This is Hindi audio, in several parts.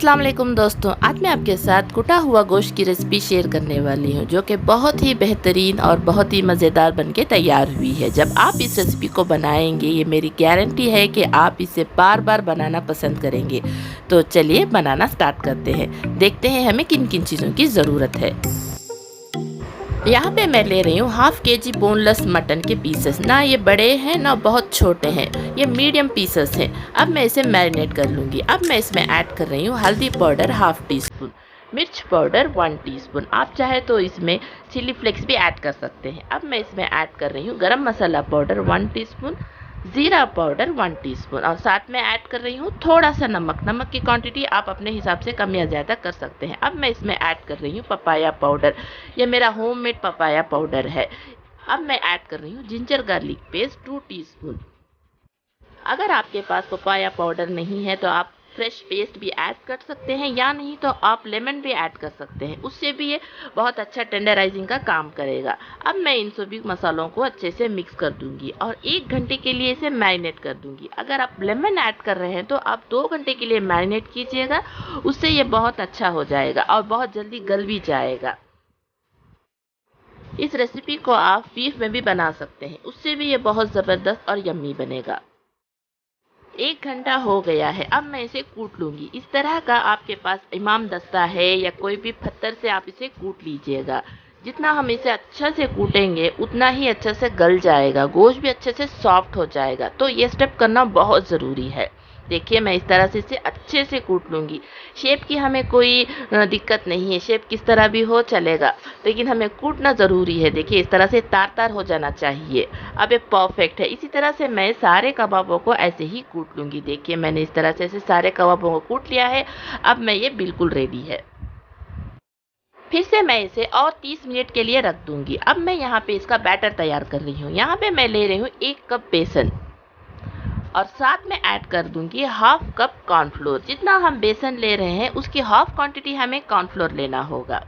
अस्सलाम वालेकुम दोस्तों, आज मैं आपके साथ कुटा हुआ गोश्त की रेसिपी शेयर करने वाली हूँ जो कि बहुत ही बेहतरीन और बहुत ही मज़ेदार बनके तैयार हुई है। जब आप इस रेसिपी को बनाएंगे, ये मेरी गारंटी है कि आप इसे बार बार बनाना पसंद करेंगे। तो चलिए बनाना स्टार्ट करते हैं। देखते हैं हमें किन किन चीज़ों की ज़रूरत है। यहाँ पे मैं ले रही हूँ हाफ केजी बोनलेस मटन के पीसेस। ना ये बड़े हैं ना बहुत छोटे हैं, ये मीडियम पीसेस हैं। अब मैं इसे मैरिनेट कर लूँगी। अब मैं इसमें ऐड कर रही हूँ हल्दी पाउडर हाफ टी स्पून, मिर्च पाउडर 1 टीस्पून। आप चाहे तो इसमें चिली फ्लेक्स भी ऐड कर सकते हैं। अब मैं इसमें ऐड कर रही हूँ गरम मसाला पाउडर 1 टीस्पून, ज़ीरा पाउडर 1 टीस्पून और साथ में ऐड कर रही हूँ थोड़ा सा नमक। नमक की क्वांटिटी आप अपने हिसाब से कम या ज़्यादा कर सकते हैं। अब मैं इसमें ऐड कर रही हूँ पपाया पाउडर। ये मेरा होममेड पपाया पाउडर है। अब मैं ऐड कर रही हूँ जिंजर गार्लिक पेस्ट 2 टीस्पून। अगर आपके पास पपाया पाउडर नहीं है तो आप फ्रेश पेस्ट भी ऐड कर सकते हैं, या नहीं तो आप लेमन भी ऐड कर सकते हैं, उससे भी ये बहुत अच्छा टेंडराइजिंग का काम करेगा। अब मैं इन सभी मसालों को अच्छे से मिक्स कर दूंगी और 1 घंटे के लिए इसे मैरिनेट कर दूंगी। अगर आप लेमन ऐड कर रहे हैं तो आप 2 घंटे के लिए मैरिनेट कीजिएगा, उससे ये बहुत अच्छा हो जाएगा और बहुत जल्दी गल भी जाएगा। इस रेसिपी को आप बीफ में भी बना सकते हैं, उससे भी ये बहुत ज़बरदस्त और यम्मी बनेगा। 1 घंटा हो गया है। अब मैं इसे कूट लूँगी। इस तरह का आपके पास इमाम दस्ता है या कोई भी पत्थर से आप इसे कूट लीजिएगा। जितना हम इसे अच्छा से कूटेंगे उतना ही अच्छे से गल जाएगा, गोश्त भी अच्छे से सॉफ्ट हो जाएगा। तो ये स्टेप करना बहुत ज़रूरी है। देखिए मैं इस तरह से इसे अच्छे से कूट लूँगी। शेप की हमें कोई दिक्कत नहीं है, शेप किस तरह भी हो चलेगा, लेकिन हमें कूटना ज़रूरी है। देखिए इस तरह से तार तार हो जाना चाहिए। अब ये परफेक्ट है। इसी तरह से मैं सारे कबाबों को ऐसे ही कूट लूँगी। देखिए मैंने इस तरह से ऐसे सारे कबाबों को कूट लिया है। अब मैं ये बिल्कुल रेडी है। फिर से मैं इसे और 30 मिनट के लिए रख दूँगी। अब मैं यहाँ पे इसका बैटर तैयार कर रही हूँ। यहाँ पे मैं ले रही हूँ 1 कप बेसन और साथ में ऐड कर दूंगी हाफ कप कॉर्नफ्लोर। जितना हम बेसन ले रहे हैं उसकी हाफ क्वांटिटी हमें कॉर्नफ्लोर लेना होगा।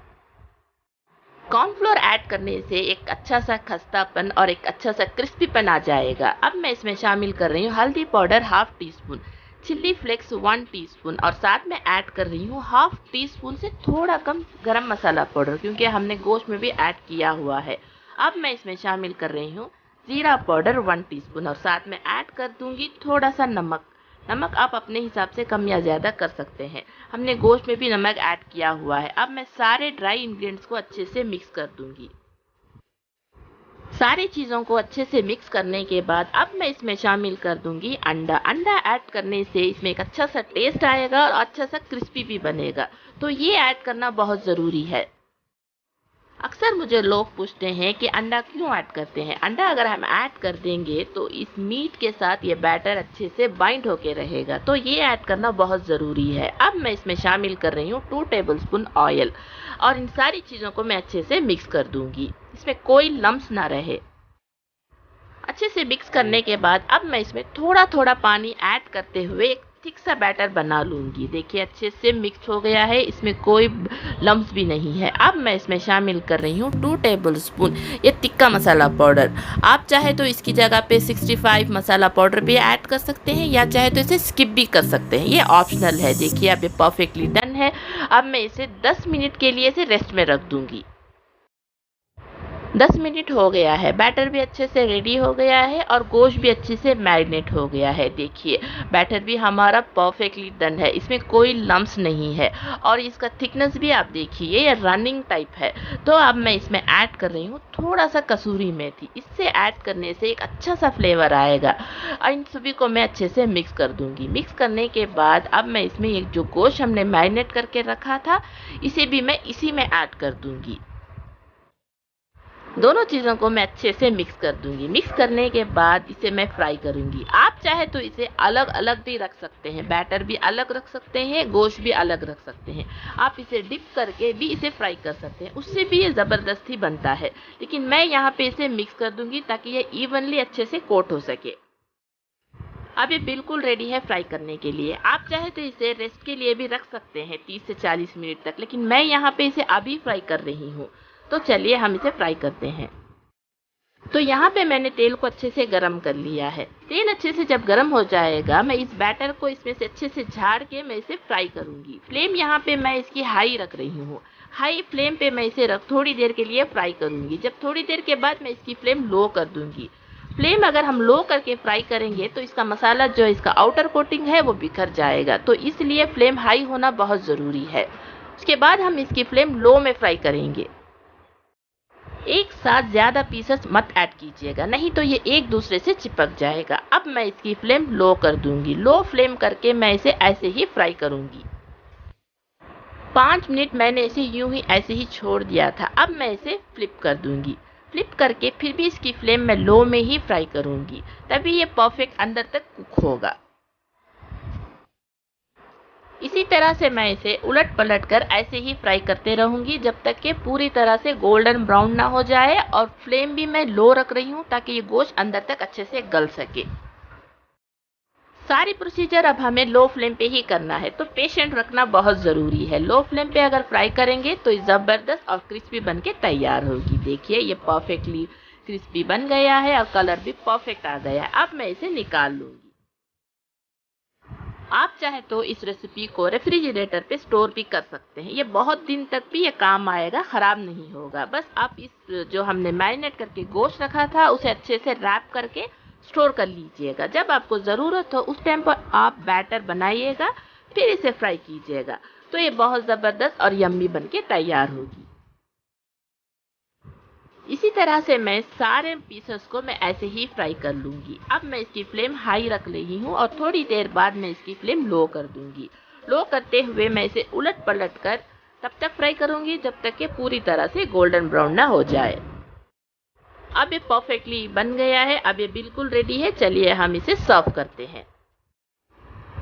कॉर्नफ्लोर ऐड करने से एक अच्छा सा खस्तापन और एक अच्छा सा क्रिस्पीपन आ जाएगा। अब मैं इसमें शामिल कर रही हूँ हल्दी powder half tea spoon, chilli flakes 1 teaspoon और साथ में ऐड कर रही हूँ हाफ टी स्पून से थोड़ा कम गरम मसाला पाउडर, क्योंकि हमने गोश्त में भी ऐड किया हुआ है। अब मैं इसमें शामिल कर रही हूँ ज़ीरा पाउडर 1 टीस्पून और साथ में ऐड कर दूंगी थोड़ा सा नमक। नमक आप अपने हिसाब से कम या ज़्यादा कर सकते हैं। हमने गोश्त में भी नमक ऐड किया हुआ है। अब मैं सारे ड्राई इंग्रेडिएंट्स को अच्छे से मिक्स कर दूंगी। सारी चीज़ों को अच्छे से मिक्स करने के बाद अब मैं इसमें शामिल कर दूंगी अंडा। अंडा ऐड करने से इसमें एक अच्छा सा टेस्ट आएगा और अच्छा सा क्रिस्पी भी बनेगा, तो ये ऐड करना बहुत ज़रूरी है। अक्सर मुझे लोग पूछते हैं कि अंडा क्यों ऐड करते हैं। अंडा अगर हम ऐड कर देंगे तो इस मीट के साथ ये बैटर अच्छे से बाइंड होके रहेगा, तो ये ऐड करना बहुत ज़रूरी है। अब मैं इसमें शामिल कर रही हूँ 2 टेबलस्पून ऑयल और इन सारी चीज़ों को मैं अच्छे से मिक्स कर दूंगी, इसमें कोई लम्स ना रहे। अच्छे से मिक्स करने के बाद अब मैं इसमें थोड़ा थोड़ा पानी ऐड करते हुए एक थिक सा बैटर बना लूँगी। देखिए अच्छे से मिक्स हो गया है, इसमें कोई लम्स भी नहीं है। अब मैं इसमें शामिल कर रही हूँ 2 टेबलस्पून ये तिक्का मसाला पाउडर। आप चाहे तो इसकी जगह पे 65 मसाला पाउडर भी ऐड कर सकते हैं, या चाहे तो इसे स्किप भी कर सकते हैं, ये ऑप्शनल है। देखिए अब ये परफेक्टली डन है। अब मैं इसे 10 मिनट के लिए इसे रेस्ट में रख दूँगी। 10 मिनट हो गया है, बैटर भी अच्छे से रेडी हो गया है और गोश्त भी अच्छे से मैरिनेट हो गया है। देखिए बैटर भी हमारा परफेक्टली डन है, इसमें कोई लम्स नहीं है और इसका थिकनेस भी आप देखिए ये रनिंग टाइप है। तो अब मैं इसमें ऐड कर रही हूँ थोड़ा सा कसूरी मेथी। इससे ऐड करने से एक अच्छा सा फ्लेवर आएगा और इन सभी को मैं अच्छे से मिक्स कर दूंगी। मिक्स करने के बाद अब मैं इसमें एक जो गोश्त हमने मैरिनेट करके रखा था इसे भी मैं इसी में ऐड कर दूंगी। दोनों चीज़ों को मैं अच्छे से मिक्स कर दूंगी। मिक्स करने के बाद इसे मैं फ्राई करूंगी। आप चाहे तो इसे अलग अलग भी रख सकते हैं, बैटर भी अलग रख सकते हैं, गोश्त भी अलग रख सकते हैं। आप इसे डिप करके भी इसे फ्राई कर सकते हैं, उससे भी ये ज़बरदस्ती बनता है। लेकिन मैं यहाँ पे इसे मिक्स कर दूंगी ताकि ये इवनली अच्छे से कोट हो सके। अब ये बिल्कुल रेडी है फ्राई करने के लिए। आप चाहे तो इसे रेस्ट के लिए भी रख सकते हैं 30 से 40 मिनट तक, लेकिन मैं यहाँ पे इसे अभी फ्राई कर रही हूँ। तो चलिए हम इसे फ्राई करते हैं। तो यहाँ पे मैंने तेल को अच्छे से गरम कर लिया है। तेल अच्छे से जब गरम हो जाएगा, मैं इस बैटर को इसमें से अच्छे से झाड़ के मैं इसे फ्राई करूंगी। फ्लेम यहाँ पे मैं इसकी हाई रख रही हूँ। हाई फ्लेम पे मैं इसे थोड़ी देर के लिए फ्राई करूंगी। जब थोड़ी देर के बाद मैं इसकी फ्लेम लो कर दूंगी। फ्लेम अगर हम लो करके फ्राई करेंगे तो इसका मसाला जो इसका आउटर कोटिंग है वो बिखर जाएगा, तो इसलिए फ्लेम हाई होना बहुत ज़रूरी है। उसके बाद हम इसकी फ्लेम लो में फ्राई करेंगे। एक साथ ज़्यादा पीसेस मत ऐड कीजिएगा, नहीं तो ये एक दूसरे से चिपक जाएगा। अब मैं इसकी फ्लेम लो कर दूंगी। लो फ्लेम करके मैं इसे ऐसे ही फ्राई करूंगी। 5 मिनट मैंने इसे यूं ही ऐसे ही छोड़ दिया था। अब मैं इसे फ्लिप कर दूंगी। फ्लिप करके फिर भी इसकी फ्लेम मैं लो में ही फ्राई करूंगी, तभी ये परफेक्ट अंदर तक कुक होगा। इसी तरह से मैं इसे उलट पलट कर ऐसे ही फ्राई करते रहूंगी जब तक कि पूरी तरह से गोल्डन ब्राउन ना हो जाए। और फ्लेम भी मैं लो रख रही हूँ ताकि ये गोश्त अंदर तक अच्छे से गल सके। सारी प्रोसीजर अब हमें लो फ्लेम पे ही करना है, तो पेशेंट रखना बहुत ज़रूरी है। लो फ्लेम पे अगर फ्राई करेंगे तो ये ज़बरदस्त और क्रिस्पी बन के तैयार होगी। देखिए ये परफेक्टली क्रिस्पी बन गया है और कलर भी परफेक्ट आ गया है। अब मैं इसे निकाल लूँगी। आप चाहे तो इस रेसिपी को रेफ्रिजरेटर पे स्टोर भी कर सकते हैं। ये बहुत दिन तक भी ये काम आएगा, ख़राब नहीं होगा। बस आप इस जो हमने मैरिनेट करके गोश्त रखा था उसे अच्छे से रैप करके स्टोर कर लीजिएगा। जब आपको ज़रूरत हो उस टाइम पर आप बैटर बनाइएगा, फिर इसे फ्राई कीजिएगा, तो ये बहुत ज़बरदस्त और यम्मी बन के तैयार होगी। इसी तरह से मैं सारे पीसेस को मैं ऐसे ही फ्राई कर लूँगी। अब मैं इसकी फ्लेम हाई रख रही हूँ और थोड़ी देर बाद मैं इसकी फ्लेम लो कर दूँगी। लो करते हुए मैं इसे उलट पलट कर तब तक फ्राई करूँगी जब तक कि पूरी तरह से गोल्डन ब्राउन ना हो जाए। अब ये परफेक्टली बन गया है। अब ये बिल्कुल रेडी है। चलिए हम इसे सर्व करते हैं।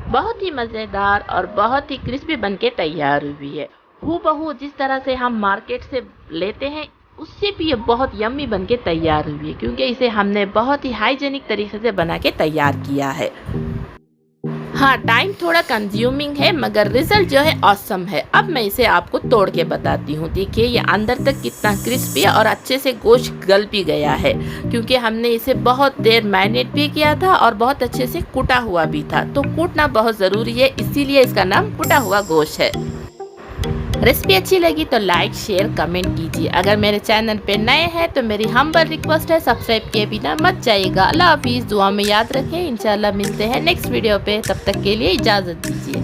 बहुत ही मज़ेदार और बहुत ही क्रिस्पी बन के तैयार हुई है। हूबहू जिस तरह से हम मार्केट से लेते हैं उससे भी ये बहुत यम्मी बन के तैयार हुई है, क्योंकि इसे हमने बहुत ही हाइजेनिक तरीके से बना के तैयार किया है। हाँ, टाइम थोड़ा कंज्यूमिंग है मगर रिजल्ट जो है ऑसम है। अब मैं इसे आपको तोड़ के बताती हूँ। देखिए ये अंदर तक कितना क्रिस्पी और अच्छे से गोश्त गल भी गया है, क्योंकि हमने इसे बहुत देर मैरिनेट भी किया था और बहुत अच्छे से कुटा हुआ भी था। तो कूटना बहुत ज़रूरी है, इसीलिए इसका नाम कुटा हुआ गोश्त है। रेसिपी अच्छी लगी तो लाइक शेयर कमेंट कीजिए। अगर मेरे चैनल पे नए हैं तो मेरी हम्बल रिक्वेस्ट है सब्सक्राइब किए बिना मत जाइएगा। अल्लाह हाफिज़। दुआ में याद रखें। इंशाल्लाह मिलते हैं नेक्स्ट वीडियो पे। तब तक के लिए इजाज़त दीजिए।